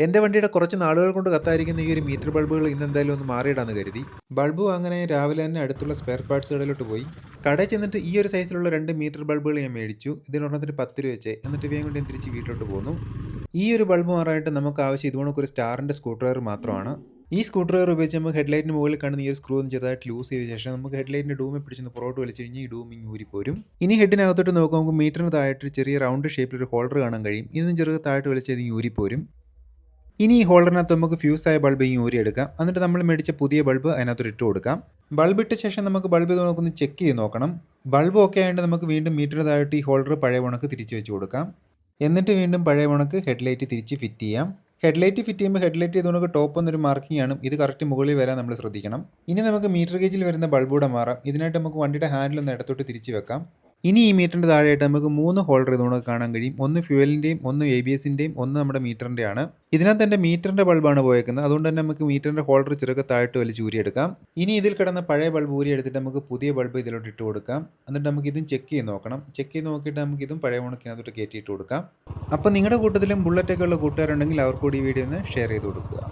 എൻ്റെ വണ്ടിയുടെ കുറച്ച് നാളുകൾ കൊണ്ട് കത്തായിരിക്കുന്ന ഈ ഒരു മീറ്റർ ബൾബുകൾ ഇന്ന് എന്തായാലും ഒന്ന് മാറിയിടാന്ന് കരുതി. ബൾബ് അങ്ങനെ രാവിലെ തന്നെ അടുത്തുള്ള സ്പെയർ പാർട്സ് കടയിലോട്ട് പോയി. കടയിൽ ചെന്നിട്ട് ഈ ഒരു സൈസിലുള്ള 2 മീറ്റർ ബൾബുകൾ ഞാൻ മേടിച്ചു. ഇതിനൊരെണ്ണത്തിന് 10 രൂപ വെച്ച്. എന്നിട്ട് ഇവയും കൊണ്ട് ഞാൻ തിരിച്ച് വീട്ടിലോട്ട് പോന്നു. ഈ ഒരു ബൾബ് മാറാനായിട്ട് നമുക്ക് ആവശ്യം ഇതുപോണക്കൊരു സ്റ്റാറിൻ്റെ സ്ക്രൂ ഡ്രൈവർ മാത്രമാണ്. ഈ സ്ക്രൂ ഡ്രൈവർ ഉപയോഗിച്ച് നമുക്ക് ഹെഡ്ലൈറ്റിന് മുകളിൽ കാണുന്ന ഈ ഒരു സ്ക്രൂ ഒന്ന് ചെറുതായിട്ട് ലൂസ് ചെയ്ത ശേഷം നമുക്ക് ഹെഡ്ലൈറ്റിൻ്റെ ഡൂമെ പിടിച്ചൊന്ന് പുറകോട്ട് വലിച്ചു കഴിഞ്ഞാൽ ഈ ഡൂമിങ് ഊരിപ്പോരും. ഇനി ഹെഡിനകത്തോട്ട് നോക്കുമ്പോൾ നമുക്ക് മീറ്ററിന് താഴായിട്ട് ഒരു ചെറിയ റൗണ്ട് ഷേപ്പിലൊരു ഹോൾഡർ കാണാൻ കഴിയും. ഇതും ചെറുത് താഴോട്ട് വലിച്ചത് ഈ ഊരിപ്പോരും. ഇനി ഈ ഹോൾഡറിനകത്ത് നമുക്ക് ഫ്യൂസായ ബൾബ് ഈ ഊരിയെടുക്കാം. എന്നിട്ട് നമ്മൾ മേടിച്ച പുതിയ ബൾബ് അതിനകത്തോട്ട് ഇട്ട് കൊടുക്കാം. ബൾബ് ഇട്ട ശേഷം നമുക്ക് ബൾബ് ഇത് നമുക്കൊന്ന് ചെക്ക് ചെയ്ത് നോക്കണം. ബൾബ് ഓക്കെ ആയതുകൊണ്ട് നമുക്ക് വീണ്ടും മീറ്ററിന് താഴോട്ട് ഈ ഹോൾഡർ പഴയ ഉണക്ക് തിരിച്ച് വെച്ച് കൊടുക്കാം. എന്നിട്ട് വീണ്ടും പഴയ ഉണക്ക് ഹെഡ്ലൈറ്റ് തിരിച്ച് ഫിറ്റ് ചെയ്യാം. ഹെഡ്ലൈറ്റ് ഫിറ്റ് ചെയ്യുമ്പോൾ ഹെഡ്ലൈറ്റ് ഇതുകൊണ്ട് ടോപ്പ് എന്നൊരു മാർക്കിംഗ് ആണ്. ഇത് കറക്റ്റ് മുകളിൽ വരാൻ നമ്മൾ ശ്രദ്ധിക്കണം. ഇനി നമുക്ക് മീറ്റർ ഗേജിൽ വരുന്ന ബൾബൂടെ മാറാം. ഇതിനായിട്ട് നമുക്ക് വണ്ടിയുടെ ഹാൻഡിൽ ഒന്ന് ഇടത്തോട്ട് തിരിച്ച് വെക്കാം. ഇനി ഈ മീറ്ററിൻ്റെ താഴെയായിട്ട് നമുക്ക് 3 ഹോൾഡർ ഇതുകൊണ്ട് കാണാൻ കഴിയും. ഒന്ന് ഫ്യൂവലിൻ്റെയും, ഒന്ന് ABSൻ്റെയും, ഒന്ന് നമ്മുടെ മീറ്ററിൻ്റെയാണ്. ഇതിനകത്ത് എൻ്റെ മീറ്ററിൻ്റെ ബൾബാണ് പോയേക്കുന്നത്. അതുകൊണ്ട് തന്നെ നമുക്ക് മീറ്ററിൻ്റെ ഹോൾഡർ ചെറുക്കെ താഴോട്ട് വലിച്ച് ഊരിയെടുക്കാം. ഇനി ഇതിൽ കിടന്ന പഴയ ബൾബ് ഊരി എടുത്തിട്ട് നമുക്ക് പുതിയ ബൾബ് ഇതിലോട്ട് ഇട്ട് കൊടുക്കാം. എന്നിട്ട് നമുക്ക് ഇതും ചെക്ക് ചെയ്ത് നോക്കണം. ചെക്ക് ചെയ്ത് നോക്കിയിട്ട് നമുക്ക് ഇതും പഴയ ഉണക്കിനകത്തോട്ട് കയറ്റിയിട്ട് കൊടുക്കാം. അപ്പോൾ നിങ്ങളുടെ കൂട്ടത്തിലും ബുള്ളറ്റൊക്കെ ഉള്ള കൂട്ടുകാരുണ്ടെങ്കിൽ അവർക്കൂടി ഈ വീഡിയോ ഒന്ന് ഷെയർ ചെയ്ത് കൊടുക്കുക.